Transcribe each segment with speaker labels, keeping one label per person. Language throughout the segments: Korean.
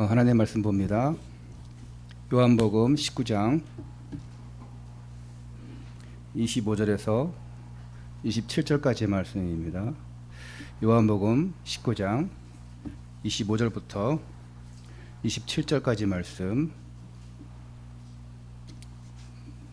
Speaker 1: 하나님의 말씀 봅니다. 요한복음 19장 25절에서 27절까지의 말씀입니다. 요한복음 19장 25절부터 27절까지 말씀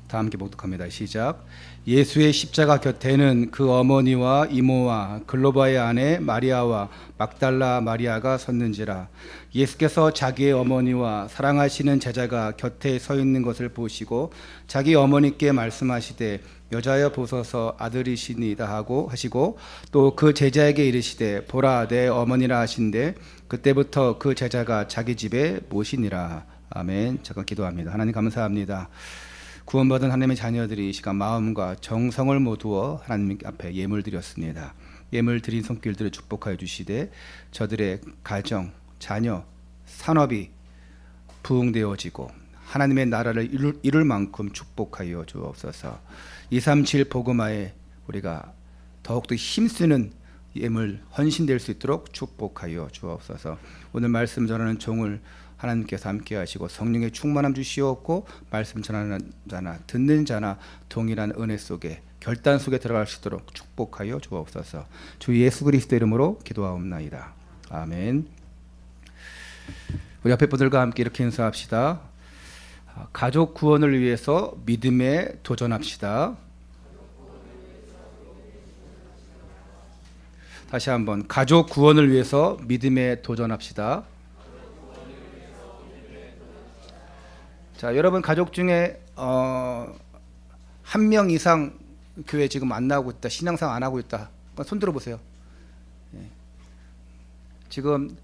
Speaker 1: 다 함께 복독합니다. 시작. 예수의 십자가 곁에는 그 어머니와 이모와 글로바의 아내 마리아와 막달라 마리아가 섰는지라. 예수께서 자기의 어머니와 사랑하시는 제자가 곁에 서 있는 것을 보시고 자기 어머니께 말씀하시되 여자여 보소서 아들이시니이다 하고 하시고 또 그 제자에게 이르시되 보라 내 어머니라 하신대 그때부터 그 제자가 자기 집에 모시니라. 아멘. 잠깐 기도합니다. 하나님 감사합니다. 구원받은 하나님의 자녀들이 이 시간 마음과 정성을 모두어 하나님 앞에 예물 드렸습니다. 예물 드린 손길들을 축복하여 주시되 저들의 가정, 자녀, 산업이 부흥되어지고 하나님의 나라를 이룰 만큼 축복하여 주옵소서. 237 복음화에 우리가 더욱더 힘쓰는 예물 헌신될 수 있도록 축복하여 주옵소서. 오늘 말씀 전하는 종을 하나님께서 함께 하시고 성령의 충만함 주시옵고 말씀 전하는 자나 듣는 자나 동일한 은혜 속에 결단 속에 들어갈 수 있도록 축복하여 주옵소서. 주 예수 그리스도 이름으로 기도하옵나이다. 아멘. 우리 앞에 분들과 함께 이렇게 인사합시다. 가족 구원을 위해서 믿음에 도전합시다. 다시 한번 가족 구원을 위해서 믿음에 도전합시다. 자, 여러분 가족 중에 한 명 이상 교회 지금 안 나오고 있다, 신앙생활 안 하고 있다. 손 들어보세요. 예. 지금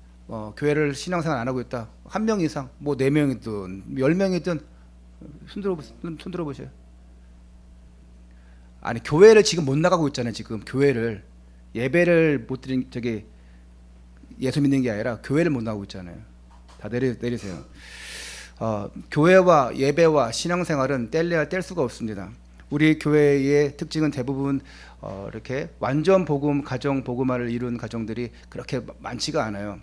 Speaker 1: 교회를 신앙생활 안 하고 있다. 한 명 이상, 뭐 4명이든 10명이든 손 들어보세요. 아니 교회를 지금 못 나가고 있잖아요. 지금 교회를 예배를 못 드린 저기 예수 믿는 게 아니라 교회를 못 나가고 있잖아요. 다 내리세요. 교회와 예배와 신앙생활은 뗄래야 뗄 수가 없습니다. 우리 교회의 특징은 대부분 이렇게 완전 복음, 가정 복음화를 이룬 가정들이 그렇게 많지가 않아요.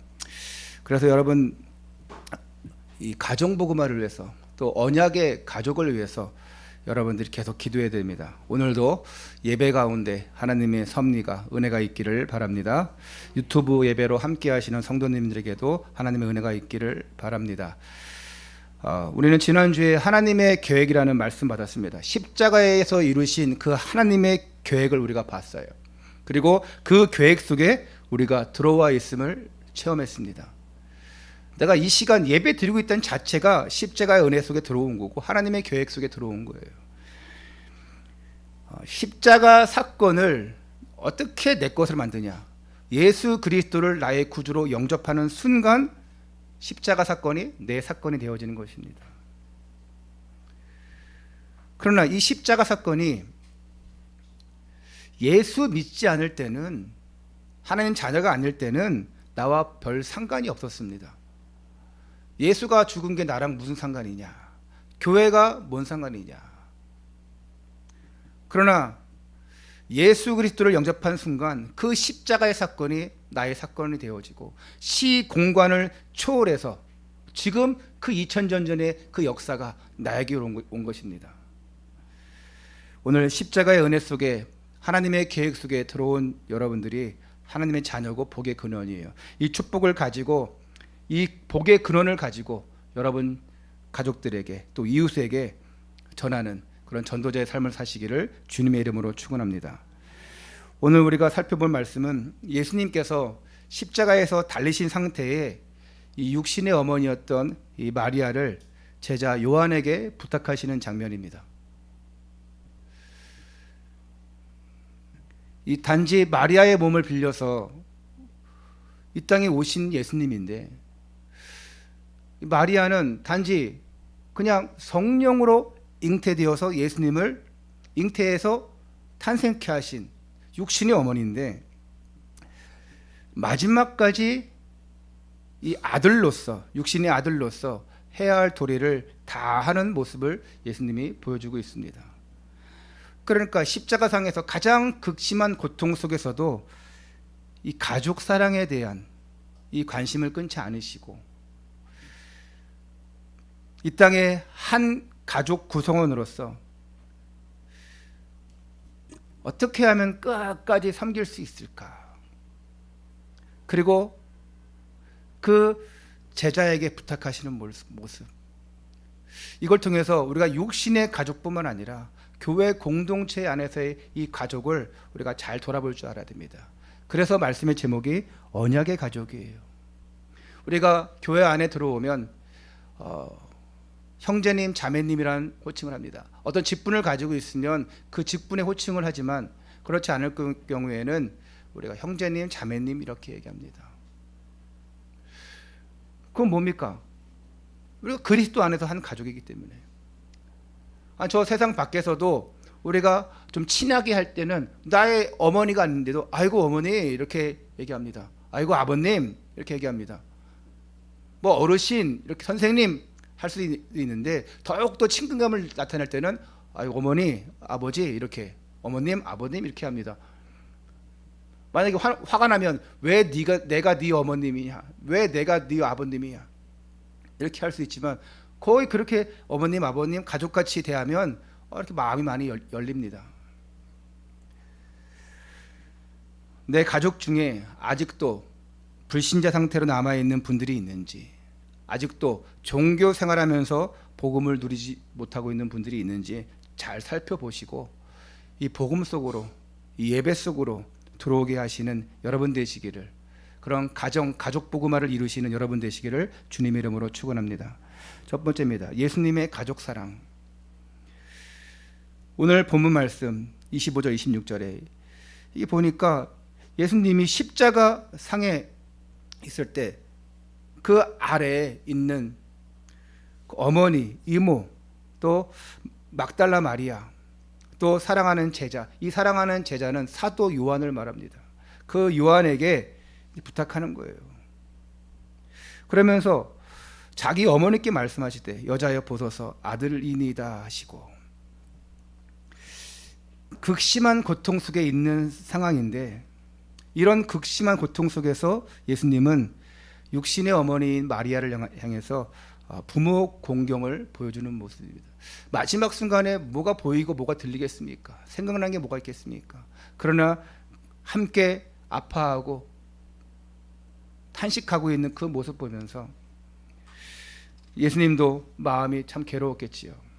Speaker 1: 그래서 여러분 이 가정 복음화를 위해서 또 언약의 가족을 위해서 여러분들이 계속 기도해야 됩니다. 오늘도 예배 가운데 하나님의 섭리가 은혜가 있기를 바랍니다. 유튜브 예배로 함께 하시는 성도님들에게도 하나님의 은혜가 있기를 바랍니다. 우리는 지난주에 하나님의 계획이라는 말씀 받았습니다. 십자가에서 이루신 그 하나님의 계획을 우리가 봤어요. 그리고 그 계획 속에 우리가 들어와 있음을 체험했습니다. 내가 이 시간 예배 드리고 있다는 자체가 십자가의 은혜 속에 들어온 거고 하나님의 계획 속에 들어온 거예요. 십자가 사건을 어떻게 내 것으로 만드냐? 예수 그리스도를 나의 구주로 영접하는 순간 십자가 사건이 내 사건이 되어지는 것입니다. 그러나 이 십자가 사건이 예수 믿지 않을 때는, 하나님 자녀가 아닐 때는 나와 별 상관이 없었습니다. 예수가 죽은 게 나랑 무슨 상관이냐? 교회가 뭔 상관이냐? 그러나 예수 그리스도를 영접한 순간 그 십자가의 사건이 나의 사건이 되어지고 시공간을 초월해서 지금 그 2000년 전의 그 역사가 나에게 온 것입니다. 오늘 십자가의 은혜 속에 하나님의 계획 속에 들어온 여러분들이 하나님의 자녀고 복의 근원이에요. 이 축복을 가지고 이 복의 근원을 가지고 여러분 가족들에게 또 이웃에게 전하는 그런 전도자의 삶을 사시기를 주님의 이름으로 축원합니다. 오늘 우리가 살펴볼 말씀은 예수님께서 십자가에서 달리신 상태에 이 육신의 어머니였던 이 마리아를 제자 요한에게 부탁하시는 장면입니다. 이 단지 마리아의 몸을 빌려서 이 땅에 오신 예수님인데 마리아는 단지 그냥 성령으로 잉태되어서 예수님을 잉태해서 탄생케 하신 육신의 어머니인데 마지막까지 이 아들로서, 육신의 아들로서 해야 할 도리를 다 하는 모습을 예수님이 보여주고 있습니다. 그러니까 십자가상에서 가장 극심한 고통 속에서도 이 가족 사랑에 대한 이 관심을 끊지 않으시고 이 땅의 한 가족 구성원으로서 어떻게 하면 끝까지 섬길 수 있을까? 그리고 그 제자에게 부탁하시는 모습, 이걸 통해서 우리가 육신의 가족뿐만 아니라 교회 공동체 안에서의 이 가족을 우리가 잘 돌아볼 줄 알아야 됩니다. 그래서 말씀의 제목이 언약의 가족이에요. 우리가 교회 안에 들어오면 형제님, 자매님이라는 호칭을 합니다. 어떤 직분을 가지고 있으면 그 직분의 호칭을 하지만 그렇지 않을 경우에는 우리가 형제님, 자매님 이렇게 얘기합니다. 그건 뭡니까? 우리가 그리스도 안에서 한 가족이기 때문에. 저 세상 밖에서도 우리가 좀 친하게 할 때는 나의 어머니가 아닌데도 아이고 어머니 이렇게 얘기합니다. 아이고 아버님 이렇게 얘기합니다. 뭐 어르신 이렇게 선생님 할 수 있는데 더욱더 친근감을 나타낼 때는 아이고 어머니 아버지 이렇게 어머님 아버님 이렇게 합니다. 만약에 화가 나면 왜 내가 네 어머님이냐, 왜 내가 네 아버님이냐 이렇게 할 수 있지만 거의 그렇게 어머님 아버님 가족같이 대하면 이렇게 마음이 많이 열립니다. 내 가족 중에 아직도 불신자 상태로 남아있는 분들이 있는지, 아직도 종교 생활하면서 복음을 누리지 못하고 있는 분들이 있는지 잘 살펴보시고 이 복음 속으로, 이 예배 속으로 들어오게 하시는 여러분 되시기를, 그런 가족 복음화를 이루시는 여러분 되시기를 주님의 이름으로 축원합니다. 첫 번째입니다. 예수님의 가족 사랑. 오늘 본문 말씀 25절 26절에 이 보니까 예수님이 십자가 상에 있을 때 그 아래에 있는 어머니, 이모, 또 막달라 마리아, 또 사랑하는 제자, 이 사랑하는 제자는 사도 요한을 말합니다. 그 요한에게 부탁하는 거예요. 그러면서 자기 어머니께 말씀하실 때 여자여 보소서 아들이니다 하시고, 극심한 고통 속에 있는 상황인데 이런 극심한 고통 속에서 예수님은 육신의 어머니인 마리아를 향해서 부모 공경을 보여주는 모습입니다. 마지막 순간에 뭐가 보이고 뭐가 들리겠습니까? 생각난 게 뭐가 있겠습니까? 그러나 함께 아파하고 탄식하고 있는 그 모습 보면서 예수님도 마음이 참 괴로웠겠지요.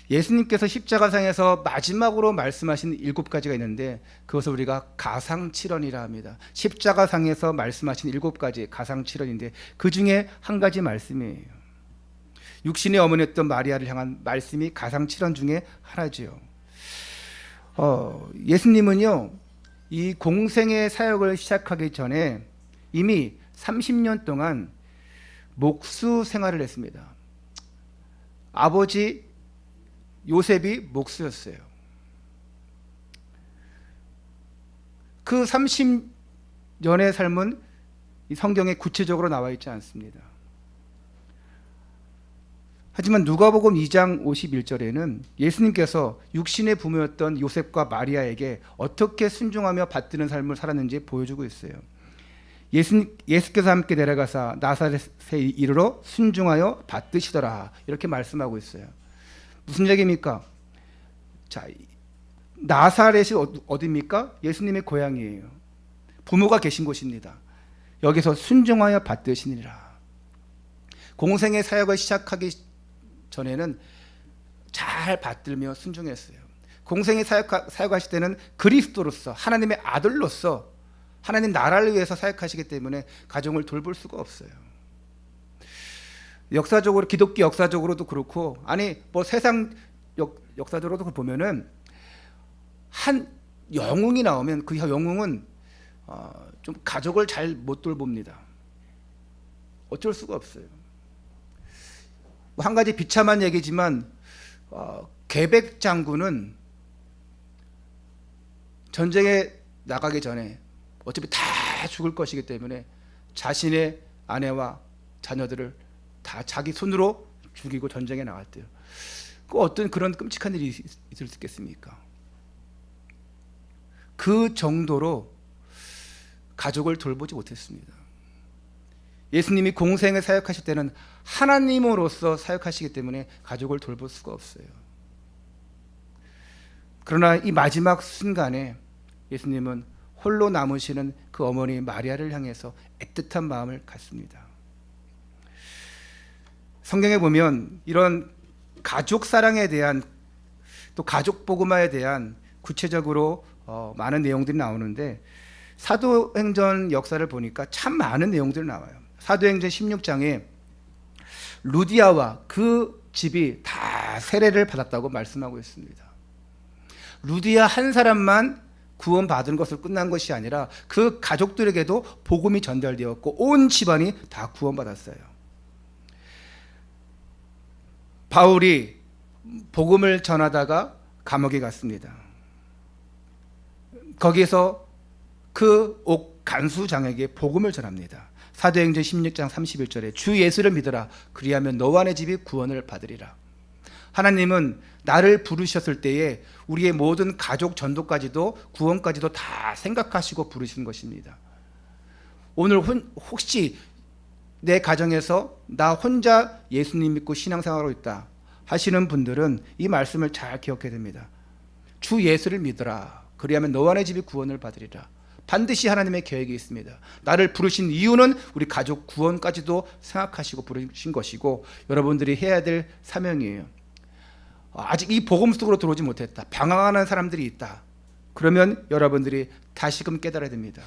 Speaker 1: 예수님께서 십자가상에서 마지막으로 말씀하신 7가지가 있는데 그것을 우리가 가상칠언이라 합니다. 십자가상에서 말씀하신 7가지 가상칠언인데 그 중에 한 가지 말씀이에요. 육신의 어머니였던 마리아를 향한 말씀이 가상칠언 중에 하나지요. 예수님은요, 이 공생의 사역을 시작하기 전에 이미 30년 동안 목수 생활을 했습니다. 아버지 요셉이 목수였어요. 그 30년의 삶은 이 성경에 구체적으로 나와 있지 않습니다. 하지만 누가복음 2장 51절에는 예수님께서 육신의 부모였던 요셉과 마리아에게 어떻게 순종하며 받드는 삶을 살았는지 보여주고 있어요. 예수께서 함께 내려가사 나사렛에 이르러 순종하여 받드시더라 이렇게 말씀하고 있어요. 무슨 얘기입니까? 자, 나사렛이 어디입니까? 예수님의 고향이에요. 부모가 계신 곳입니다. 여기서 순종하여 받드시니라. 공생의 사역을 시작하기 전에는 잘 받들며 순종했어요. 공생의 사역하실 때는 그리스도로서, 하나님의 아들로서 하나님 나라를 위해서 사역하시기 때문에 가정을 돌볼 수가 없어요. 역사적으로, 기독교 역사적으로도 그렇고, 아니 뭐 세상 역사적으로도 보면은 한 영웅이 나오면 그 영웅은 좀 가족을 잘 못 돌봅니다. 어쩔 수가 없어요. 한 가지 비참한 얘기지만 계백 장군은 전쟁에 나가기 전에 어차피 다 죽을 것이기 때문에 자신의 아내와 자녀들을 다 자기 손으로 죽이고 전쟁에 나갔대요. 그 어떤 그런 끔찍한 일이 있을 수 있겠습니까? 그 정도로 가족을 돌보지 못했습니다. 예수님이 공생에 사역하실 때는 하나님으로서 사역하시기 때문에 가족을 돌볼 수가 없어요. 그러나 이 마지막 순간에 예수님은 홀로 남으시는 그 어머니 마리아를 향해서 애틋한 마음을 갖습니다. 성경에 보면 이런 가족 사랑에 대한, 또 가족 복음화에 대한 구체적으로 많은 내용들이 나오는데, 사도행전 역사를 보니까 참 많은 내용들이 나와요. 사도행전 16장에 루디아와 그 집이 다 세례를 받았다고 말씀하고 있습니다. 루디아 한 사람만 구원받은 것으로 끝난 것이 아니라 그 가족들에게도 복음이 전달되었고 온 집안이 다 구원받았어요. 바울이 복음을 전하다가 감옥에 갔습니다. 거기에서 그 옥 간수장에게 복음을 전합니다. 사도행전 16장 31절에 주 예수를 믿으라, 그리하면 너와 내 집이 구원을 받으리라. 하나님은 나를 부르셨을 때에 우리의 모든 가족 전도까지도 구원까지도 다 생각하시고 부르신 것입니다. 오늘 혹시 내 가정에서 나 혼자 예수님 믿고 신앙생활하고 있다 하시는 분들은 이 말씀을 잘 기억해야 됩니다. 주 예수를 믿으라, 그리하면 너와 내 집이 구원을 받으리라. 반드시 하나님의 계획이 있습니다. 나를 부르신 이유는 우리 가족 구원까지도 생각하시고 부르신 것이고 여러분들이 해야 될 사명이에요. 아직 이 복음 속으로 들어오지 못했다, 방황하는 사람들이 있다, 그러면 여러분들이 다시금 깨달아야 됩니다.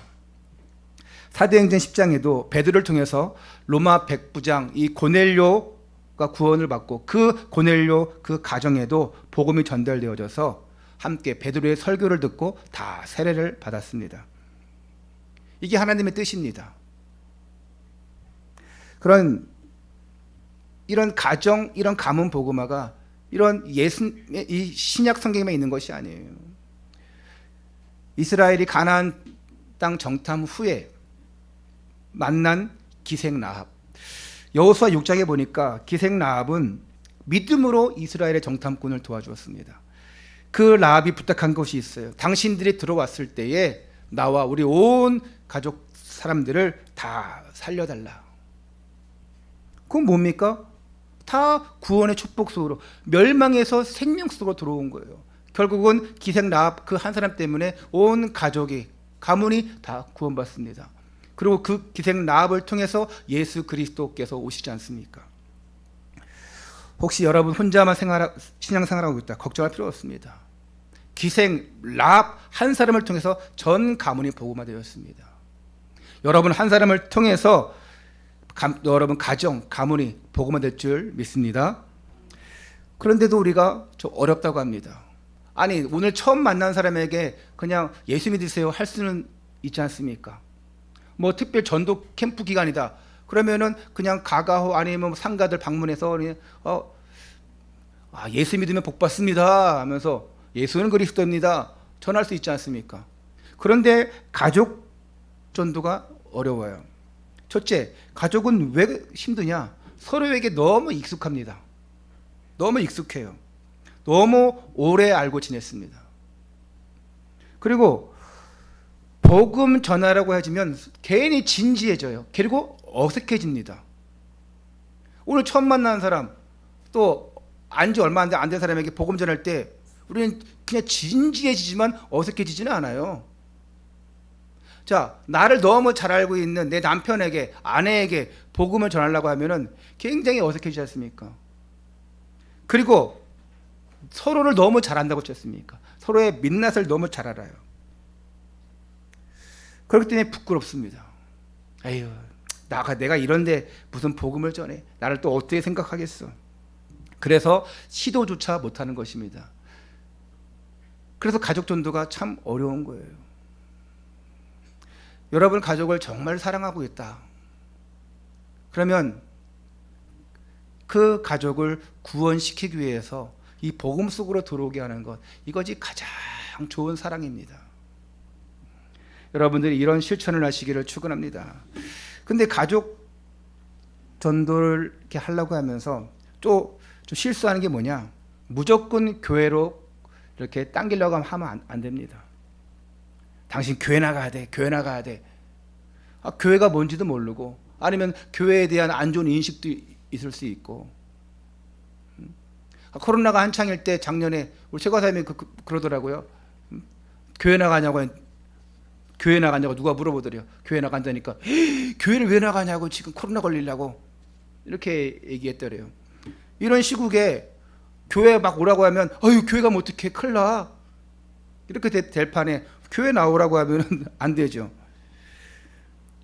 Speaker 1: 사도행전 10장에도 베드로를 통해서 로마 백부장 이 고넬료가 구원을 받고 그 고넬료 그 가정에도 복음이 전달되어져서 함께 베드로의 설교를 듣고 다 세례를 받았습니다. 이게 하나님의 뜻입니다. 이런 가정, 이런 가문 복음화가 이런 이 신약 성경에만 있는 것이 아니에요. 이스라엘이 가나안 땅 정탐 후에 만난 기생 라합, 여호수아 6장에 보니까 기생 라합은 믿음으로 이스라엘의 정탐꾼을 도와주었습니다. 그 라합이 부탁한 것이 있어요. 당신들이 들어왔을 때에 나와 우리 온 가족 사람들을 다 살려달라. 그건 뭡니까? 다 구원의 축복 속으로, 멸망에서 생명 속으로 들어온 거예요. 결국은 기생 라합 그 한 사람 때문에 온 가족이, 가문이 다 구원받습니다. 그리고 그 기생 라합을 통해서 예수 그리스도께서 오시지 않습니까? 혹시 여러분 혼자만 신앙생활하고 있다 걱정할 필요 없습니다. 기생 라합 한 사람을 통해서 전 가문이 복음화되었습니다. 여러분 한 사람을 통해서 여러분 가정, 가문이 복음화될 줄 믿습니다. 그런데도 우리가 좀 어렵다고 합니다. 아니 오늘 처음 만난 사람에게 그냥 예수 믿으세요 할 수는 있지 않습니까? 뭐 특별 전도 캠프 기간이다 그러면은 그냥 가가호 아니면 상가들 방문해서 예수 믿으면 복 받습니다 하면서 예수는 그리스도입니다 전할 수 있지 않습니까? 그런데 가족 전도가 어려워요. 첫째, 가족은 왜 힘드냐? 서로에게 너무 익숙합니다. 너무 익숙해요. 너무 오래 알고 지냈습니다. 그리고 복음 전하라고 해지면 괜히 진지해져요. 그리고 어색해집니다. 오늘 처음 만난 사람, 또 안지 얼마 안 된 사람에게 복음 전할 때 우리는 그냥 진지해지지만 어색해지지는 않아요. 자, 나를 너무 잘 알고 있는 내 남편에게, 아내에게 복음을 전하려고 하면은 굉장히 어색해지지 않습니까? 그리고 서로를 너무 잘 안다고 했습니까? 서로의 민낯을 너무 잘 알아요. 그렇기 때문에 부끄럽습니다. 에휴, 내가 이런데 무슨 복음을 전해? 나를 또 어떻게 생각하겠어? 그래서 시도조차 못하는 것입니다. 그래서 가족 전도가 참 어려운 거예요. 여러분 가족을 정말 사랑하고 있다. 그러면 그 가족을 구원시키기 위해서 이 복음 속으로 들어오게 하는 것, 이것이 가장 좋은 사랑입니다. 여러분들이 이런 실천을 하시기를 축원합니다. 근데 가족 전도를 이렇게 하려고 하면서 좀 실수하는 게 뭐냐? 무조건 교회로 이렇게 당기려고 하면 안 됩니다. 당신 교회 나가야 돼, 교회 나가야 돼. 교회가 뭔지도 모르고 아니면 교회에 대한 안 좋은 인식도 있을 수 있고. 코로나가 한창일 때 작년에 우리 최과사님이 그러더라고요. 교회 나가냐고 누가 물어보더래요. 교회 나간다니까 교회를 왜 나가냐고, 지금 코로나 걸리려고 이렇게 얘기했더래요. 이런 시국에 교회 막 오라고 하면 어휴 교회 가면 어떡해, 큰일 나, 이렇게 될 판에 교회 나오라고 하면 안 되죠.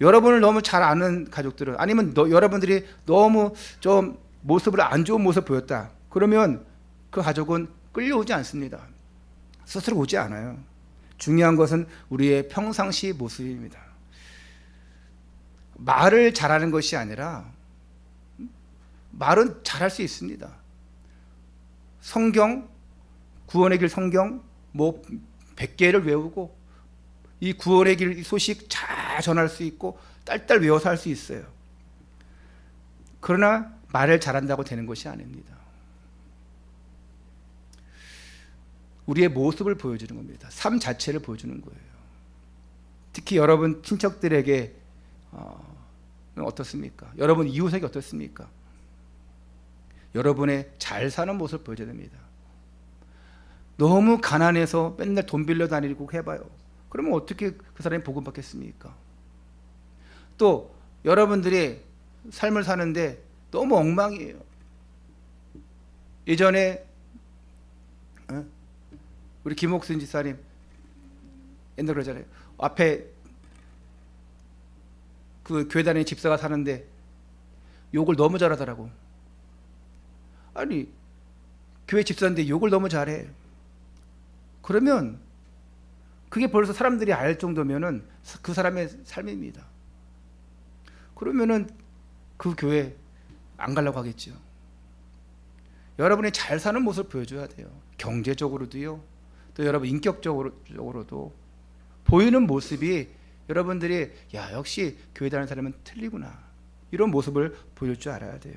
Speaker 1: 여러분을 너무 잘 아는 가족들은, 아니면 여러분들이 너무 좀 모습을 안 좋은 모습 보였다 그러면 그 가족은 끌려오지 않습니다. 스스로 오지 않아요. 중요한 것은 우리의 평상시 모습입니다. 말을 잘하는 것이 아니라, 말은 잘할 수 있습니다. 성경, 구원의 길 성경 뭐 100개를 외우고 이 구원의 길 소식 잘 전할 수 있고 딸딸 외워서 할 수 있어요. 그러나 말을 잘한다고 되는 것이 아닙니다. 우리의 모습을 보여주는 겁니다. 삶 자체를 보여주는 거예요. 특히 여러분 친척들에게 어떻습니까? 여러분 이웃에게 어떻습니까? 여러분의 잘 사는 모습을 보여줘야 됩니다. 너무 가난해서 맨날 돈 빌려 다니고 해봐요. 그러면 어떻게 그 사람이 복음 받겠습니까? 또 여러분들이 삶을 사는데 너무 엉망이에요. 예전에 우리 김옥순 집사님 옛날 그러잖아요. 앞에 그 교회 다니는 집사가 사는데 욕을 너무 잘하더라고. 아니 교회 집사인데 욕을 너무 잘해. 그러면 그게 벌써 사람들이 알 정도면은 그 사람의 삶입니다. 그러면은 그 교회 안 가려고 하겠죠. 여러분이 잘 사는 모습을 보여줘야 돼요. 경제적으로도요. 또 여러분 인격적으로도 보이는 모습이 여러분들이 야 역시 교회 다니는 사람은 틀리구나, 이런 모습을 보여줄 줄 알아야 돼요.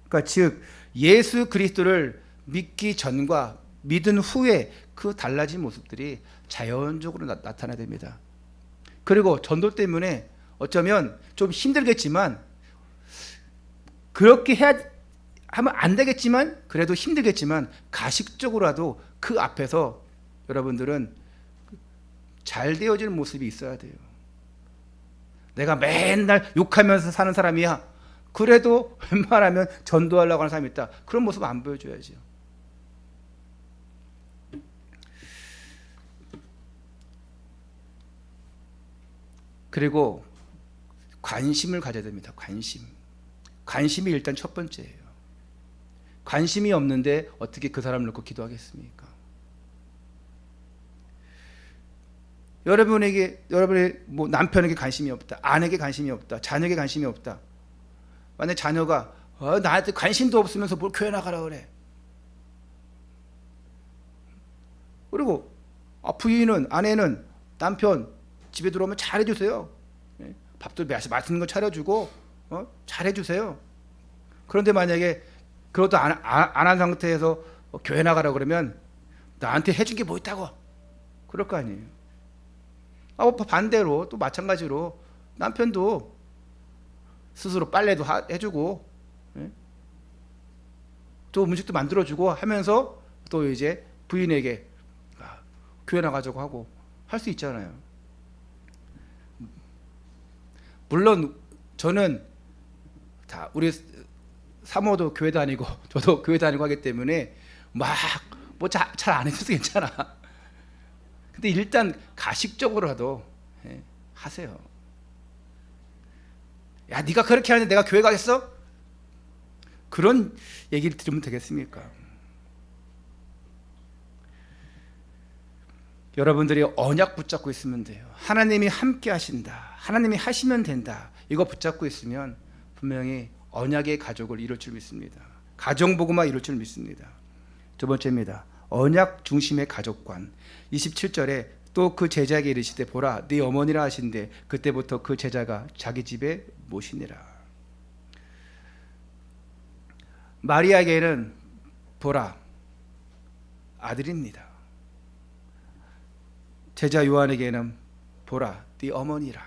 Speaker 1: 그러니까 즉 예수 그리스도를 믿기 전과 믿은 후에 그 달라진 모습들이 자연적으로 나타나야 됩니다. 그리고 전도 때문에 어쩌면 좀 힘들겠지만, 그렇게 하면 안 되겠지만, 그래도 힘들겠지만 가식적으로라도 그 앞에서 여러분들은 잘 되어지는 모습이 있어야 돼요. 내가 맨날 욕하면서 사는 사람이야, 그래도 웬만하면 전도하려고 하는 사람이 있다, 그런 모습 안 보여줘야죠. 그리고 관심을 가져야 됩니다. 관심이 일단 첫 번째예요. 관심이 없는데 어떻게 그 사람을 놓고 기도하겠습니까? 여러분의 뭐 남편에게 관심이 없다, 아내에게 관심이 없다, 자녀에게 관심이 없다. 만약 자녀가 나한테 관심도 없으면서 뭘 교회 나가라 그래. 그리고 부인은, 아내는 남편 집에 들어오면 잘해주세요. 밥도 맛있는 거 차려주고 잘해주세요. 그런데 만약에 그것도 안 한 상태에서 교회 나가라 그러면 나한테 해준 게 뭐 있다고 그럴 거 아니에요. 반대로 또 마찬가지로 남편도 스스로 빨래도 해주고 또 음식도 만들어주고 하면서 또 이제 부인에게 교회 나가자고 하고 할 수 있잖아요. 물론 저는 다 우리 사모도 교회 다니고 저도 교회 다니고 하기 때문에 막 뭐 잘 안 해줘도 괜찮아. 근데 일단 가식적으로라도 하세요. 야 네가 그렇게 하는데 내가 교회 가겠어? 그런 얘기를 들으면 되겠습니까? 여러분들이 언약 붙잡고 있으면 돼요. 하나님이 함께 하신다, 하나님이 하시면 된다, 이거 붙잡고 있으면 분명히 언약의 가족을 이룰 줄 믿습니다. 가정복음화 이룰 줄 믿습니다. 두 번째입니다. 언약 중심의 가족관. 27절에 또 그 제자에게 이르시되 보라 네 어머니라 하신대 그때부터 그 제자가 자기 집에 모시니라. 마리아에게는 보라 아들입니다. 제자 요한에게는 보라 네 어머니라.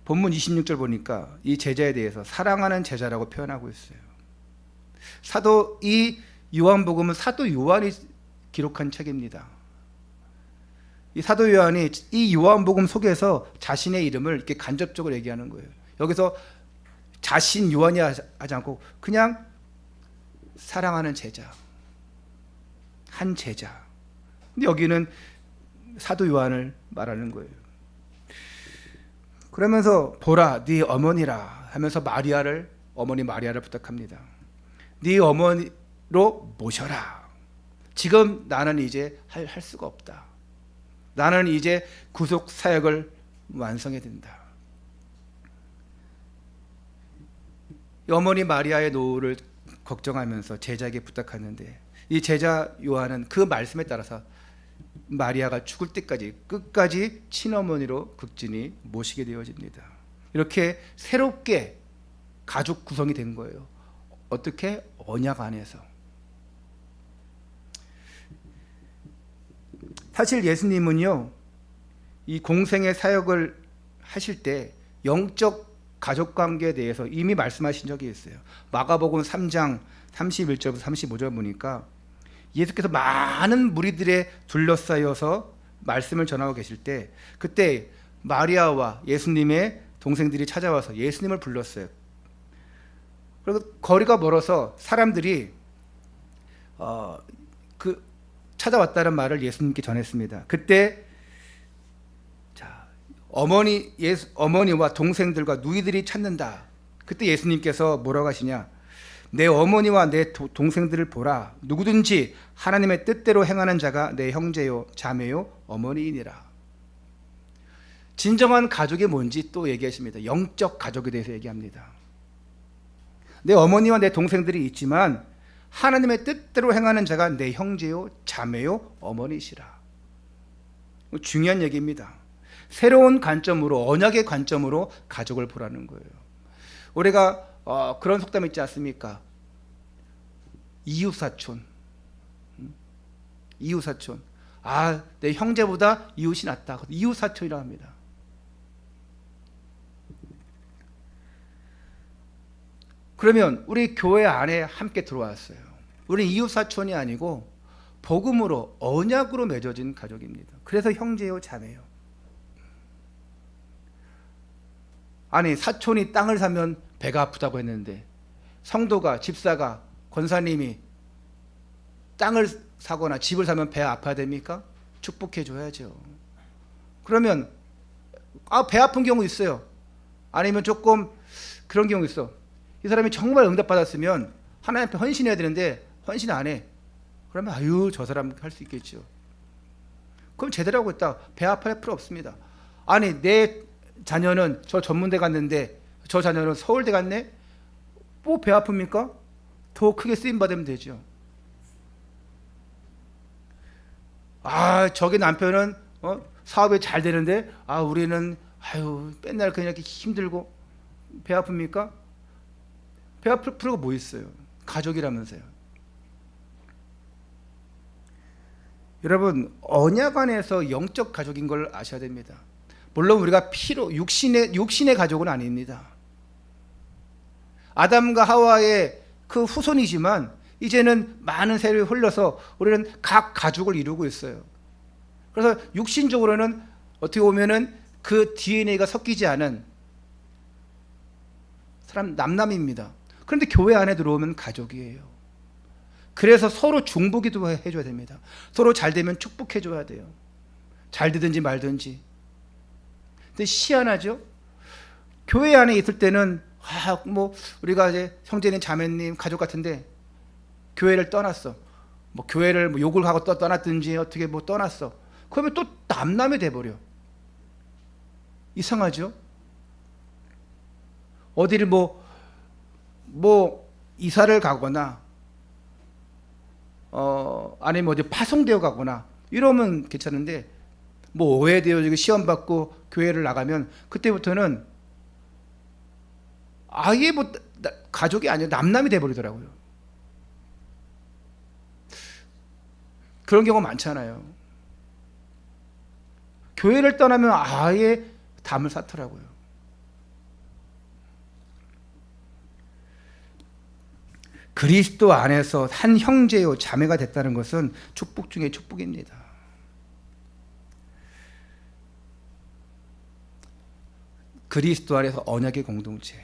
Speaker 1: 본문 26절 보니까 이 제자에 대해서 사랑하는 제자라고 표현하고 있어요. 이 요한복음은 사도 요한이 기록한 책입니다. 이 사도 요한이 이 요한복음 속에서 자신의 이름을 이렇게 간접적으로 얘기하는 거예요. 여기서 자신 요한이 하지 않고 그냥 사랑하는 제자, 한 제자. 근데 여기는 사도 요한을 말하는 거예요. 그러면서 보라 네 어머니라 하면서 어머니 마리아를 부탁합니다. 네 어머니로 모셔라. 지금 나는 이제 할 수가 없다. 나는 이제 구속 사역을 완성해야 된다. 어머니 마리아의 노후를 걱정하면서 제자에게 부탁하는데 이 제자 요한은 그 말씀에 따라서 마리아가 죽을 때까지 끝까지 친어머니로 극진히 모시게 되어집니다. 이렇게 새롭게 가족 구성이 된 거예요. 어떻게? 언약 안에서. 사실 예수님은요, 이 공생의 사역을 하실 때 영적 가족 관계에 대해서 이미 말씀하신 적이 있어요. 마가복음 3장 31절부터 35절 보니까 예수께서 많은 무리들에 둘러싸여서 말씀을 전하고 계실 때 그때 마리아와 예수님의 동생들이 찾아와서 예수님을 불렀어요. 그리고 거리가 멀어서 사람들이 찾아왔다는 말을 예수님께 전했습니다. 그때 어머니와 동생들과 누이들이 찾는다. 그때 예수님께서 뭐라고 하시냐? 내 어머니와 내 동생들을 보라. 누구든지 하나님의 뜻대로 행하는 자가 내 형제요 자매요 어머니이니라. 진정한 가족이 뭔지 또 얘기하십니다. 영적 가족에 대해서 얘기합니다. 내 어머니와 내 동생들이 있지만 하나님의 뜻대로 행하는 자가 내 형제요 자매요 어머니시라. 중요한 얘기입니다. 새로운 관점으로, 언약의 관점으로 가족을 보라는 거예요. 우리가 그런 속담 있지 않습니까? 이웃사촌. 이웃사촌. 내 형제보다 이웃이 낫다. 이웃사촌이라고 합니다. 그러면 우리 교회 안에 함께 들어왔어요. 우리 이웃사촌이 아니고 복음으로, 언약으로 맺어진 가족입니다. 그래서 형제요 자매요. 아니, 사촌이 땅을 사면 배가 아프다고 했는데 성도가, 집사가, 권사님이 땅을 사거나 집을 사면 배 아파야 됩니까? 축복해 줘야죠. 그러면 배 아픈 경우 있어요. 아니면 조금 그런 경우 있어. 이 사람이 정말 응답받았으면 하나님 앞에 헌신해야 되는데 헌신 안 해. 그러면 저 사람 할 수 있겠죠. 그럼 제대로 하고 있다. 배 아파할 필요 없습니다. 아니, 내 자녀는 저 전문대 갔는데 저 자녀는 서울대 갔네? 뭐 배 아픕니까? 더 크게 쓰임 받으면 되죠. 저기 남편은 사업이 잘 되는데 우리는 맨날 그냥 이렇게 힘들고 배 아픕니까? 배 아플 필요가 뭐 있어요? 가족이라면서요. 여러분, 언약 안에서 영적 가족인 걸 아셔야 됩니다. 물론 우리가 육신의 가족은 아닙니다. 아담과 하와의 그 후손이지만 이제는 많은 세월이 흘러서 우리는 각 가족을 이루고 있어요. 그래서 육신적으로는 어떻게 보면은 그 DNA가 섞이지 않은 사람 남남입니다. 그런데 교회 안에 들어오면 가족이에요. 그래서 서로 중보기도 해줘야 됩니다. 서로 잘 되면 축복해줘야 돼요. 잘 되든지 말든지. 근데 희한하죠? 교회 안에 있을 때는 우리가 이제 형제님, 자매님, 가족 같은데 교회를 떠났어. 교회를 욕을 하고 떠났든지 어떻게 떠났어. 그러면 또 남남이 돼버려. 이상하죠? 어디를 이사를 가거나 아니면 어디 파송되어 가거나 이러면 괜찮은데 오해되어지고 시험 받고 교회를 나가면 그때부터는 아예 가족이 아니라 남남이 돼버리더라고요. 그런 경우가 많잖아요. 교회를 떠나면 아예 담을 쌓더라고요. 그리스도 안에서 한 형제요 자매가 됐다는 것은 축복 중에 축복입니다. 그리스도 안에서 언약의 공동체.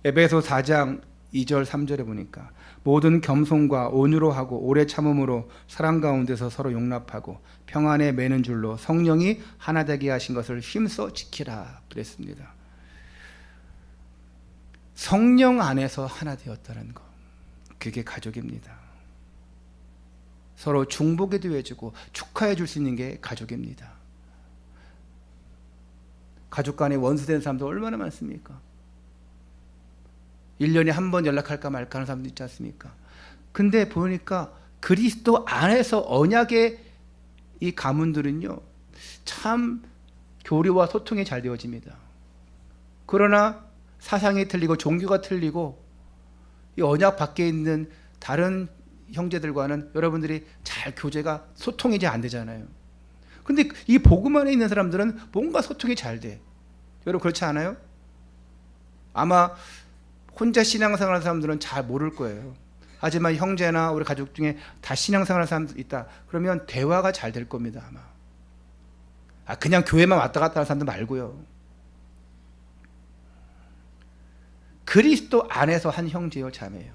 Speaker 1: 에베소 4장 2절 3절에 보니까 모든 겸손과 온유로 하고 오래 참음으로 사랑 가운데서 서로 용납하고 평안에 매는 줄로 성령이 하나 되게 하신 것을 힘써 지키라 그랬습니다. 성령 안에서 하나 되었다는 것, 그게 가족입니다. 서로 중보기도 해주고 축하해 줄 수 있는 게 가족입니다. 가족 간에 원수된 사람도 얼마나 많습니까? 1년에 한 번 연락할까 말까 하는 사람도 있지 않습니까? 근데 보니까 그리스도 안에서 언약의 이 가문들은요, 참 교류와 소통이 잘 되어집니다. 그러나 사상이 틀리고 종교가 틀리고 이 언약 밖에 있는 다른 형제들과는 여러분들이 잘 교제가 소통이 잘 안 되잖아요. 근데 이 복음 안에 있는 사람들은 뭔가 소통이 잘 돼. 여러분 그렇지 않아요? 아마 혼자 신앙생활하는 사람들은 잘 모를 거예요. 하지만 형제나 우리 가족 중에 다 신앙생활하는 사람들 있다. 그러면 대화가 잘 될 겁니다. 아마. 그냥 교회만 왔다 갔다 하는 사람들 말고요. 그리스도 안에서 한 형제요 자매요.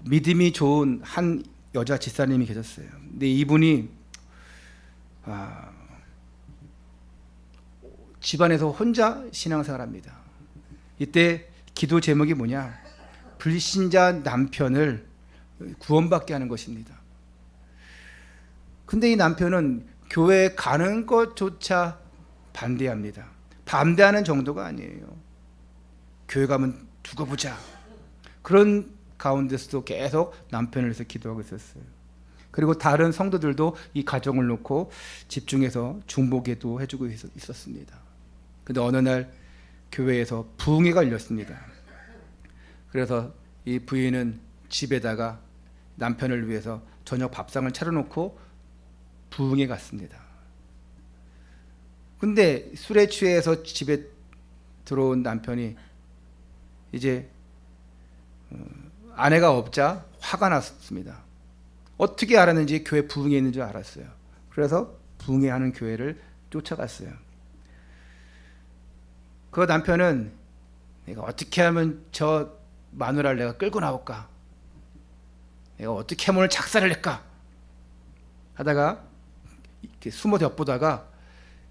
Speaker 1: 믿음이 좋은 한 여자 집사님이 계셨어요. 근데 이분이 집안에서 혼자 신앙생활합니다. 이때 기도 제목이 뭐냐? 불신자 남편을 구원받게 하는 것입니다. 근데 이 남편은 교회에 가는 것조차 반대합니다. 반대하는 정도가 아니에요. 교회 가면 두고 보자. 그런 가운데서도 계속 남편을 위해서 기도하고 있었어요. 그리고 다른 성도들도 이 가정을 놓고 집중해서 중보기도 해주고 있었습니다. 근데 어느 날 교회에서 부흥회가 열렸습니다. 그래서 이 부인은 집에다가 남편을 위해서 저녁 밥상을 차려놓고 부흥회 갔습니다. 근데 술에 취해서 집에 들어온 남편이 이제 아내가 없자 화가 났습니다. 어떻게 알았는지 교회 부흥회 있는 줄 알았어요. 그래서 부흥회 하는 교회를 쫓아갔어요. 그 남편은 내가 어떻게 하면 저 마누라를 내가 끌고 나올까? 내가 어떻게 하면 오늘 작사를 낼까? 하다가 이렇게 숨어 엿보다가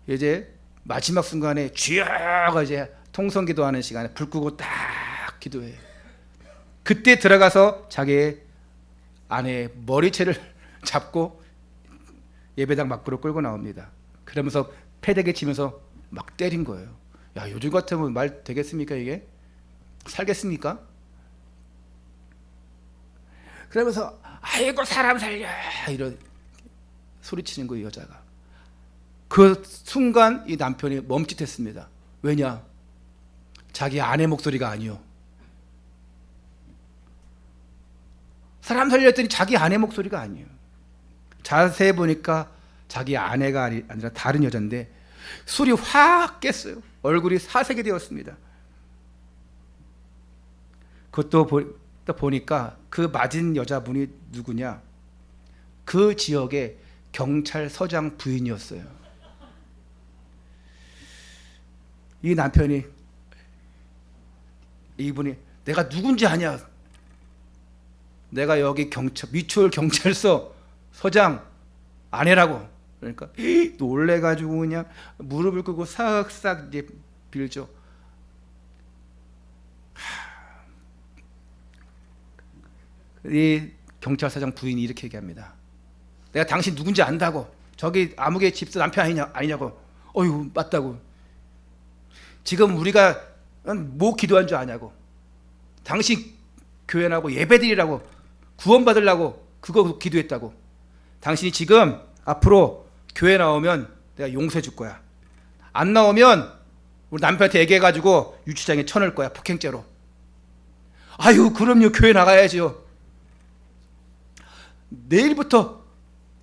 Speaker 1: 이제 마지막 순간에 주여가 이제 통성기도하는 시간에 불 끄고 딱 기도해요. 그때 들어가서 자기의 아내의 머리채를 잡고 예배당 밖으로 끌고 나옵니다. 그러면서 패대기 치면서 막 때린 거예요. 야, 요즘 같으면 말 되겠습니까 이게? 살겠습니까? 그러면서 아이고 사람 살려 이런 소리치는 거예요 여자가. 그 순간 이 남편이 멈칫했습니다. 왜냐? 자기 아내 목소리가 아니요. 사람 살렸더니 자기 아내 목소리가 아니에요. 자세히 보니까 자기 아내가 아니라 다른 여자인데 술이 확 깼어요. 얼굴이 사색이 되었습니다. 그것도 보니까 그 맞은 여자분이 누구냐? 그 지역의 경찰서장 부인이었어요. 이 남편이 이분이 내가 누군지 아냐? 내가 여기 미추홀 경찰서 서장 아내라고. 그러니까 놀래가지고 그냥 무릎을 꿇고 싹싹 이제 빌죠. 이 경찰서장 부인이 이렇게 얘기합니다. 내가 당신 누군지 안다고. 저기 아무개 집사 남편 아니냐고. 어휴 맞다고. 지금 우리가 뭐 기도한 줄 아냐고. 당신 교회 나고 예배드리라고 구원받으려고 그거 기도했다고. 당신이 지금 앞으로 교회 나오면 내가 용서해 줄 거야. 안 나오면 우리 남편한테 얘기해가지고 유치장에 쳐넣을 거야. 폭행죄로. 아유 그럼요 교회 나가야죠. 내일부터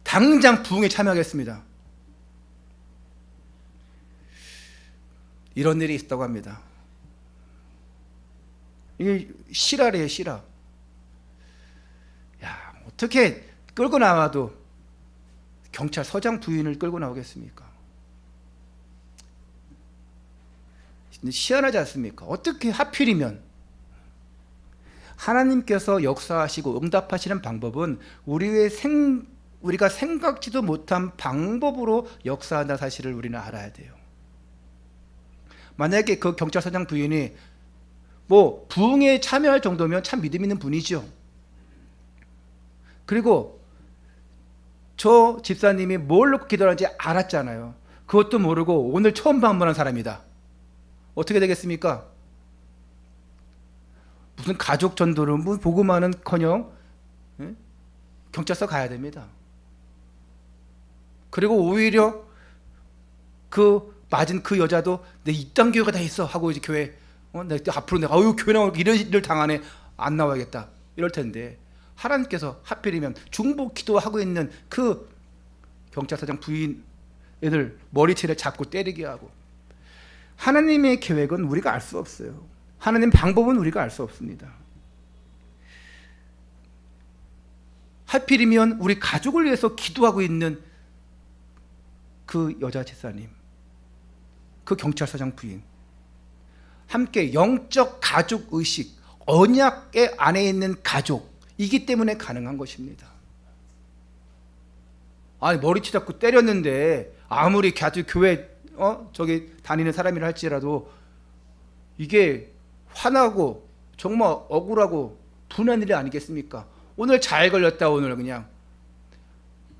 Speaker 1: 당장 부흥에 참여하겠습니다. 이런 일이 있다고 합니다. 이게 실화래요, 실화. 야, 어떻게 끌고 나와도 경찰서장 부인을 끌고 나오겠습니까? 희한하지 않습니까? 어떻게 하필이면 하나님께서 역사하시고 응답하시는 방법은 우리가 생각지도 못한 방법으로 역사한다는 사실을 우리는 알아야 돼요. 만약에 그 경찰서장 부인이 뭐 부흥에 참여할 정도면 참 믿음 있는 분이죠. 그리고 저 집사님이 뭘 놓고 기도하는지 알았잖아요. 그것도 모르고 오늘 처음 방문한 사람이다. 어떻게 되겠습니까? 무슨 가족 전도를 뭐 보고만은커녕 경찰서 가야 됩니다. 그리고 오히려 그 맞은 그 여자도 내 이딴 교회가 다 있어 하고 이제 교회 앞으로 내가 교회 나오고 이런 일을 당하네, 안 나와야겠다 이럴 텐데, 하나님께서 하필이면 중보 기도하고 있는 그 경찰서장 부인 애들 머리채를 잡고 때리게 하고, 하나님의 계획은 우리가 알 수 없어요. 하나님 방법은 우리가 알 수 없습니다. 하필이면 우리 가족을 위해서 기도하고 있는 그 여자 집사님, 그 경찰서장 부인, 함께 영적 가족 의식, 언약의 안에 있는 가족이기 때문에 가능한 것입니다. 아니, 머리채 잡고 때렸는데 아무리 교회 저기 다니는 사람이라 할지라도 이게 화나고 정말 억울하고 분한 일이 아니겠습니까? 오늘 잘 걸렸다. 오늘 그냥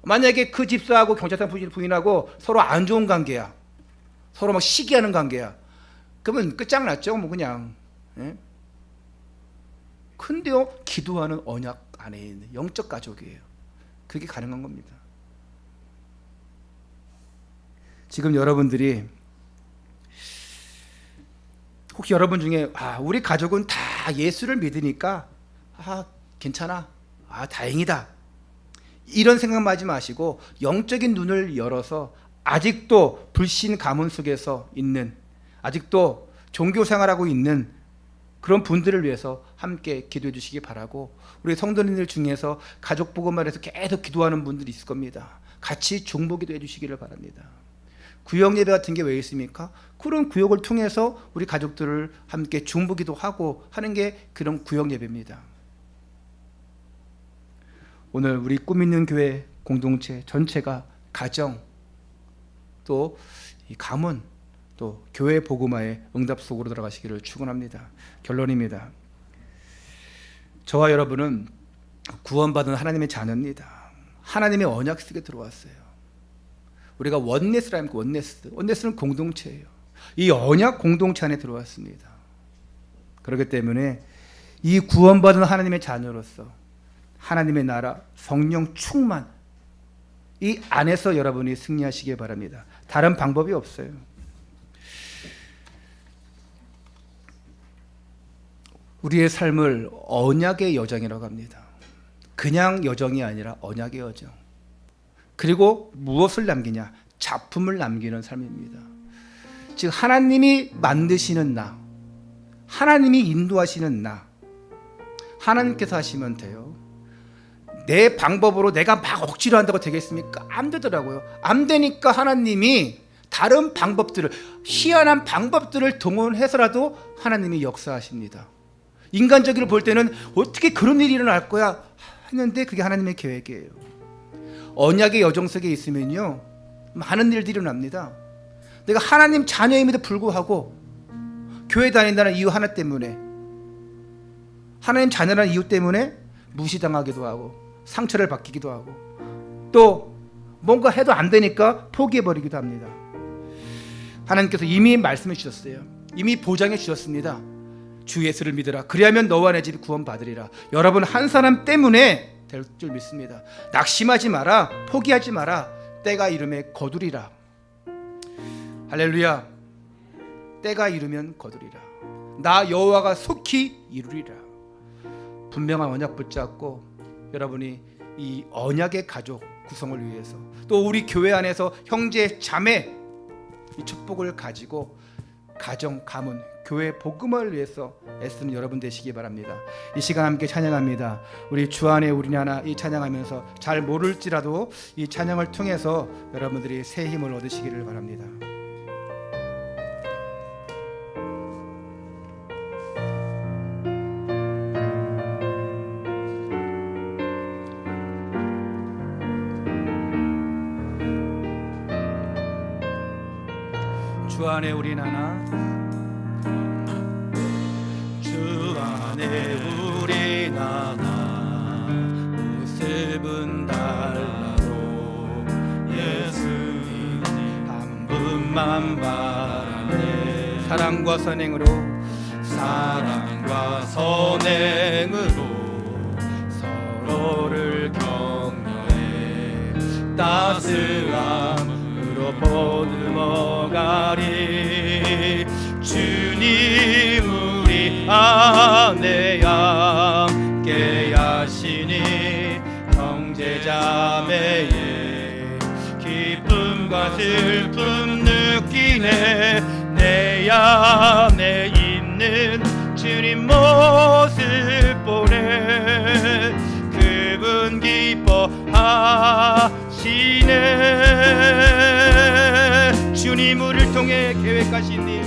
Speaker 1: 만약에 그 집사하고 경찰서 부인하고 서로 안 좋은 관계야, 서로 막 시기하는 관계야, 그러면 끝장났죠. 뭐 그냥. 예? 근데요, 기도하는 언약 안에 있는 영적 가족이에요. 그게 가능한 겁니다. 지금 여러분들이 혹시 여러분 중에 우리 가족은 다 예수를 믿으니까 괜찮아, 다행이다, 이런 생각만 하지 마시고 영적인 눈을 열어서 아직도 불신 가문 속에서 있는, 아직도 종교 생활하고 있는 그런 분들을 위해서 함께 기도해 주시기 바라고, 우리 성도님들 중에서 가족 복음을 해서 계속 기도하는 분들이 있을 겁니다. 같이 중보 기도해 주시기를 바랍니다. 구역 예배 같은 게 왜 있습니까? 그런 구역을 통해서 우리 가족들을 함께 중보 기도하고 하는 게 그런 구역 예배입니다. 오늘 우리 꿈 있는 교회 공동체 전체가 가정, 또 이 가문, 또 교회 복음화의 응답 속으로 들어가시기를 축원합니다. 결론입니다. 저와 여러분은 구원받은 하나님의 자녀입니다. 하나님의 언약 속에 들어왔어요. 우리가 원네스라는 원네스는 공동체예요. 이 언약 공동체 안에 들어왔습니다. 그렇기 때문에 이 구원받은 하나님의 자녀로서 하나님의 나라, 성령 충만, 이 안에서 여러분이 승리하시기 바랍니다. 다른 방법이 없어요. 우리의 삶을 언약의 여정이라고 합니다. 그냥 여정이 아니라 언약의 여정. 그리고 무엇을 남기냐? 작품을 남기는 삶입니다. 즉 하나님이 만드시는 나, 하나님이 인도하시는 나, 하나님께서 하시면 돼요. 내 방법으로 내가 막 억지로 한다고 되겠습니까? 안 되더라고요. 안 되니까 하나님이 다른 방법들을, 희한한 방법들을 동원해서라도 하나님이 역사하십니다. 인간적으로 볼 때는 어떻게 그런 일이 일어날 거야 했는데 그게 하나님의 계획이에요. 언약의 여정 속에 있으면요, 많은 일들이 일어납니다. 내가 하나님 자녀임에도 불구하고 교회 다닌다는 이유 하나 때문에, 하나님 자녀라는 이유 때문에 무시당하기도 하고 상처를 받기도 하고, 또 뭔가 해도 안 되니까 포기해버리기도 합니다. 하나님께서 이미 말씀해 주셨어요. 이미 보장해 주셨습니다. 주 예수를 믿으라. 그리하면 너와 내 집이 구원받으리라. 여러분 한 사람 때문에 될 줄 믿습니다. 낙심하지 마라. 포기하지 마라. 때가 이르면 거두리라. 할렐루야. 때가 이르면 거두리라. 나 여호와가 속히 이루리라. 분명한 언약 붙잡고 여러분이 이 언약의 가족 구성을 위해서, 또 우리 교회 안에서 형제 자매 이 축복을 가지고 가정, 가문, 교회 복음을 위해서 애쓰는 여러분 되시기 바랍니다. 이 시간 함께 찬양합니다. 우리 주 안에 우리 하나 이 찬양하면서 잘 모를지라도 이 찬양을 통해서 여러분들이 새 힘을 얻으시기를 바랍니다. 주 안에 우린 하나, 주 안에 우린 하나, 모습은 달라도 예수님 한 분만 바라네. 사랑과 선행으로 서로를 격려해 따스함으로 보듬어가리. 주님 우리 안에 함께 하시니 형제자매의 기쁨과 슬픔 느끼네. 내 안에 있는 주님 모습 보네. 그분 기뻐하시네. 주님 우리를 통해 계획하신 일,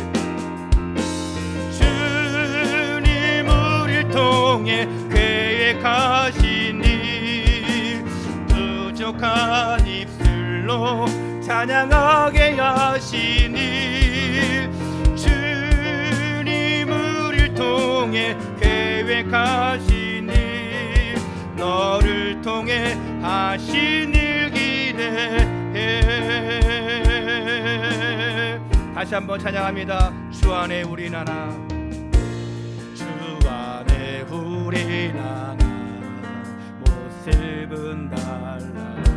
Speaker 1: 주님 우리를 통해 계획하신 일, 부족한 입술로 찬양하게 하신 일, 주님 우리를 통해 계획하신 일, 너를 통해 하신 일 기대해. 다시 한번 찬양합니다. 주 안에 우린 하나, 주 안에 우린 하나, 모습은 달라도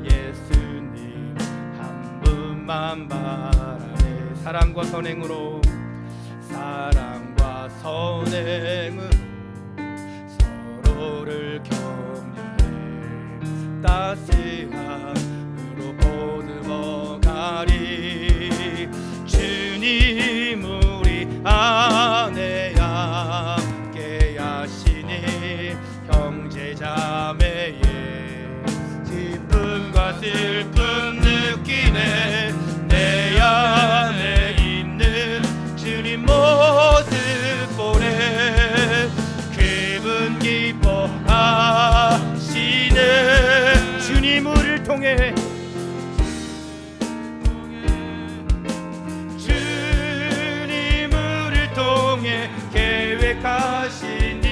Speaker 1: 예수님 한 분만 바라네. 사랑과 선행으로 서로를 격려해 따스함으로 보듬어가리. 주님 우리 안에 함께 하시니 형제자매의 기쁨과 슬픔 느끼네. 내 안에 있는 주님 모습 보네. 그분 기뻐하시네. 주님 우리를 통해, 주님 우리를 통해 계획하시니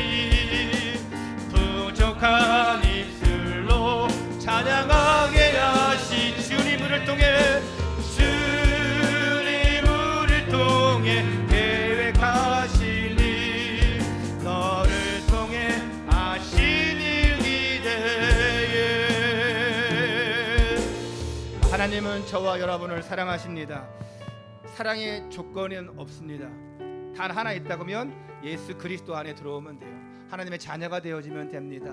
Speaker 1: 부족한 입술로 찬양하게 하시. 주님 우리를 통해, 주님 우리를 통해 계획하시니 너를 통해 하신 일 기대해. 하나님은 저와 여러분을 사랑하십니다. 사랑의 조건은 없습니다. 단 하나 있다고 하면 예수 그리스도 안에 들어오면 돼요. 하나님의 자녀가 되어지면 됩니다.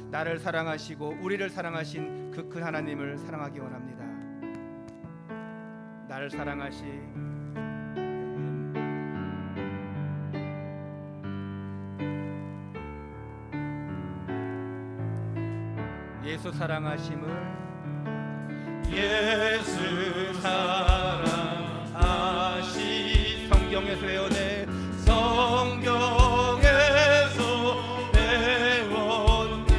Speaker 1: 나를 사랑하시고 우리를 사랑하신 그 큰 하나님을 사랑하기 원합니다. 나를 사랑하신 예수 사랑하심을, 예수 사랑하시. 성경에서 외워내, 성경에서 배웠네.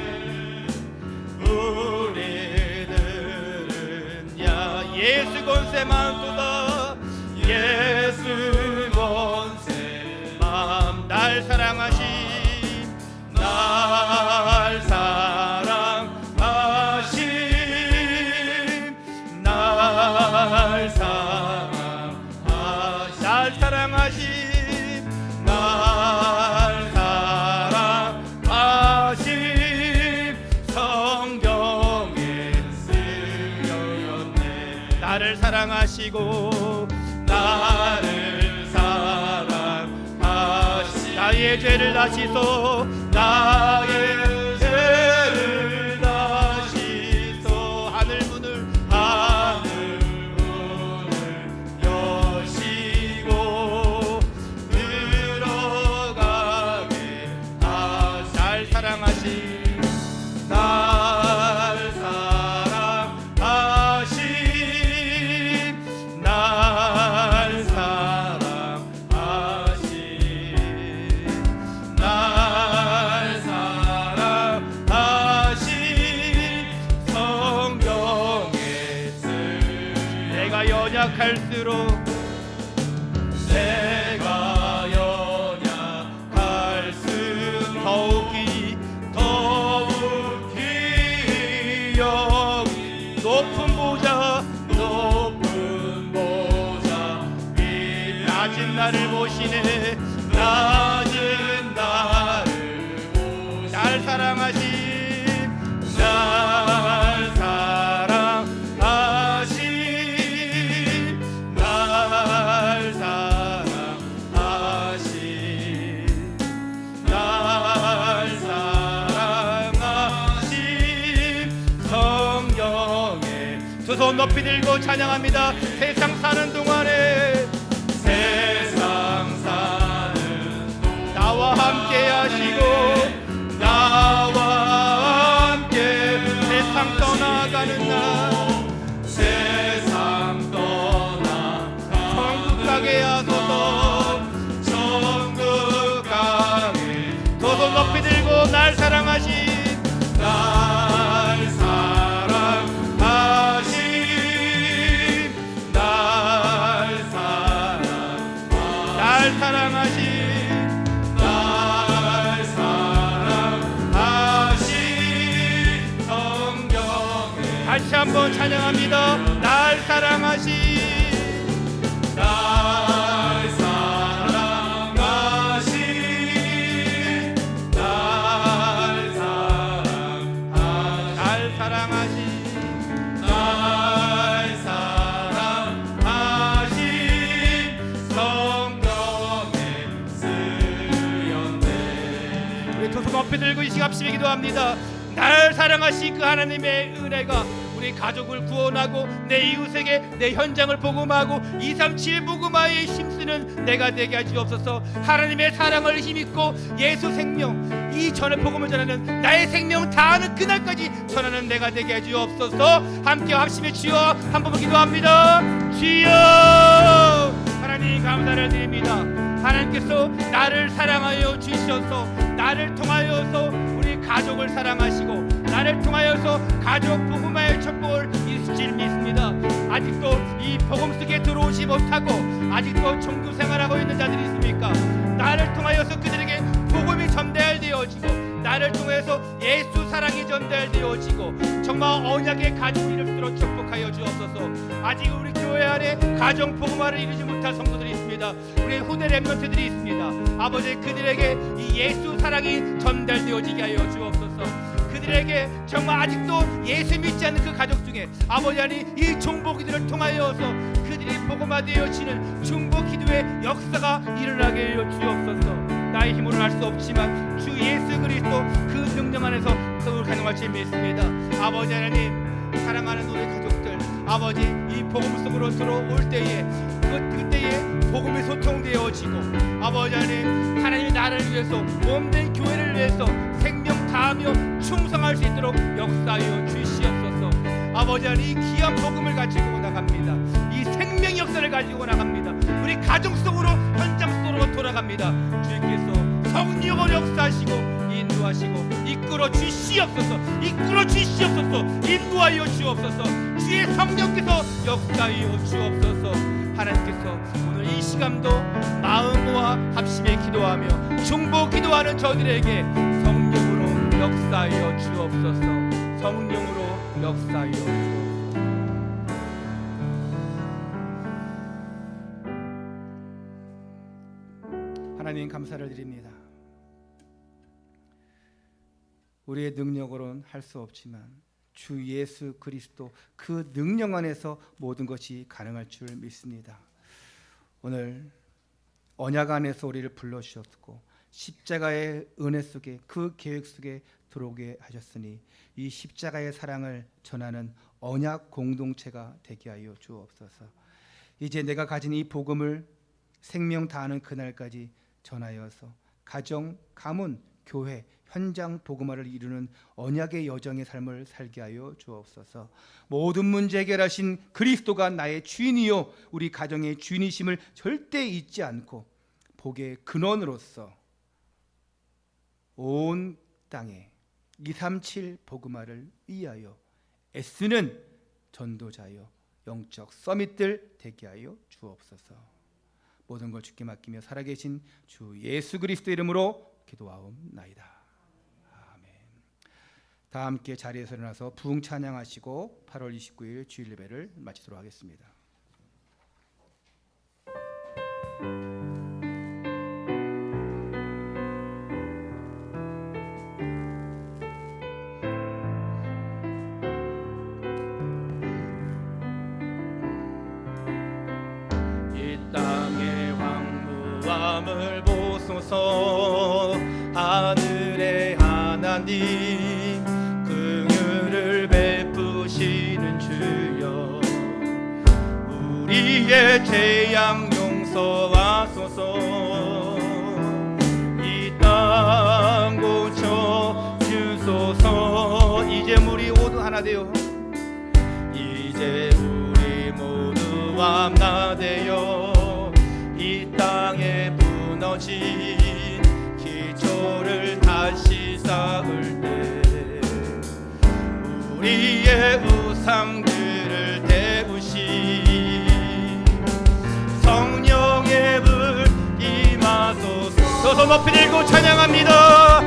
Speaker 1: 우리들은 야 예수 권세만도다. 예수 권세만. 날 사랑하시, 날 사랑하시, 날 사랑하시, 날 사랑하시. 성경에 쓰여있네. 나를 사랑하시고 나를 사랑하시. 나의 죄를 다시소, 나의 죄를 다시소. 하늘 문을 여시고 내가 연약할수록 더욱이 여기 높은 보좌 이 낮은 나를 보시네. 낮은 나를 날 사랑하신 두 손 높이 들고 찬양합니다. 세상 사는 동안에 나와 함께 하시고 나와 함께 세상 떠나가는 날 천국 가게 하소서. 천국 가게 두 손 높이 들고 날 사랑하신 날 다시 한번 찬양합니다. 날 사랑하신 날 사랑하신 날 사랑하신 날 사랑하신 성경에 쓰였네. 우리 두 손 높이 들고 이 시간 합심에 기도합니다. 날 사랑하신 그 하나님의 은혜가 우리 가족을 구원하고 내 이웃에게 내 현장을 복음하고 237 복음화에 힘쓰는 내가 되게 하시옵소서. 하나님의 사랑을 힘입고 예수 생명 이 전의 복음을 전하는 나의 생명 다하는 그날까지 전하는 내가 되게 하시옵소서. 함께 합심해 주여 한 번 기도합니다. 주여 하나님 감사를 드립니다. 하나님께서 나를 사랑하여 주셔서 나를 통하여서 우리 가족을 사랑하시고 나를 통하여서 가족 복음화의 축복을 이루실 줄 믿습니다. 아직도 이 복음 속에 들어오지 못하고 아직도 종교 생활하고 있는 자들이 있습니까? 나를 통하여서 그들에게 복음이 전달되어지고 나를 통해서 예수 사랑이 전달되어지고 정말 언약의 가족이 이룰수록 축복하여 주옵소서. 아직 우리 교회 안에 가정 복음화를 이루지 못할 성도들이 있습니다. 우리 후대 렘넌트들이 있습니다. 아버지 그들에게 이 예수 사랑이 전달되어지게 하여 주옵소서. 그들에게 정말 아직도 예수 믿지 않는 그 가족 중에 아버지 하나님 이 중보기도를 통하여서 그들이 복음화되어지는 중보기도의 역사가 일어나게 하여 주옵소서. 나의 힘으로는 할 수 없지만 주 예수 그리스도 그 능력 안에서 그걸 가능할 줄 믿습니다. 아버지 하나님 사랑하는 우리 가족들 아버지 이 복음 속으로 들어올 때에 그때에 복음이 소통되어지고 아버지 하나님이 나를 위해서 몸된 교회를 위해서 생명 다하며 충성할 수 있도록 역사하여 주시옵소서. 아버지 하나님 이 귀한 복음을 가지고 나갑니다. 이 생명 역사를 가지고 나갑니다. 우리 가정 속으로 현장 속으로 돌아갑니다. 주님께서 성령을 역사하시고 인도하시고 이끌어 주시옵소서. 이끌어 주시옵소서. 인도하여 주옵소서. 주의 성령께서 역사하여 주옵소서. 하나님께서 오늘 이 시간도 마음과 합심에 기도하며 중보 기도하는 저들에게 성령으로 역사하여 주옵소서. 성령으로 역사하여 주옵소서. 하나님 감사를 드립니다. 우리의 능력으로는 할 수 없지만 주 예수 그리스도 그 능력 안에서 모든 것이 가능할 줄 믿습니다. 오늘 언약 안에서 우리를 불러주셨고 십자가의 은혜 속에 그 계획 속에 들어오게 하셨으니 이 십자가의 사랑을 전하는 언약 공동체가 되게 하여 주옵소서. 이제 내가 가진 이 복음을 생명 다하는 그날까지 전하여서 가정, 가문, 교회, 현장 복음화를 이루는 언약의 여정의 삶을 살게 하여 주옵소서. 모든 문제 해결하신 그리스도가 나의 주인이요 우리 가정의 주인이심을 절대 잊지 않고 복의 근원으로서 온 땅에 237 복음화를 위하여 애쓰는 전도자여 영적 서밋들 되게 하여 주옵소서. 모든 걸 주께 맡기며 살아계신 주 예수 그리스도 이름으로 기도하옵나이다. 아멘. 다 함께 자리에서 일어나서 부흥 찬양하시고 8월 29일 주일 예배를 마치도록 하겠습니다. 을 보소서. 하늘의 하나님 긍휼을 베푸시는 주여, 우리의 재앙 용서하소서. 이 땅 고쳐 주소서. 이제 우리 모두 하나 되어, 이제 우리 모두 하나 되어 이 땅에 무너진 기초를 다시 쌓을 때 우리의 우상들을 태우시 성령의 불 임하소서. 더 높이 들고 찬양합니다.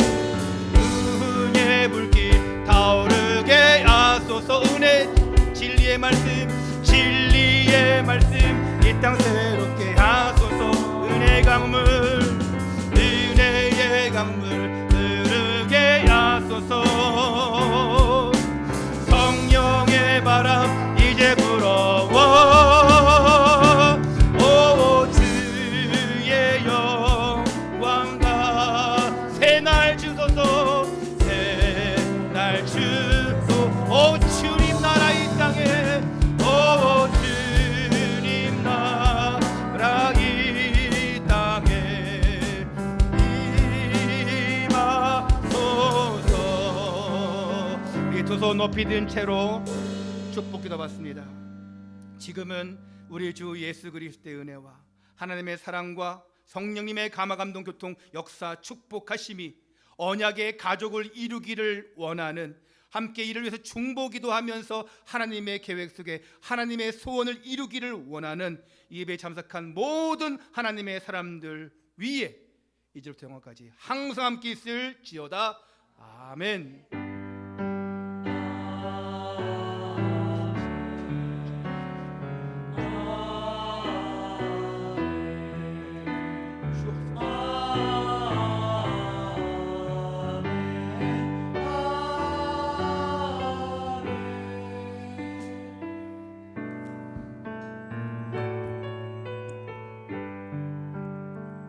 Speaker 1: 은혜의 불길 타오르게 하소서. 은혜 진리의 말씀, 진리의 말씀 이 땅 새롭게 하소서. 은혜의 강물, 은혜의 강물 흐르게 하소서. 성령의 바람 이제 불어와 오 주의 영광과 새날 주소서. 새날 주소. 오 주님 나라 이 땅에, 오 주님 나라 이 땅에 임하소서. 우리 두 손 높이 든 채로 축복 기도받습니다. 지금은 우리 주 예수 그리스도의 은혜와 하나님의 사랑과 성령님의 감화 감동 교통 역사 축복하심이 언약의 가족을 이루기를 원하는, 함께 이를 위해서 중보기도하면서 하나님의 계획 속에 하나님의 소원을 이루기를 원하는 이 예배에 참석한 모든 하나님의 사람들 위에 이제부터 영원까지 항상 함께 있을지어다. 아멘.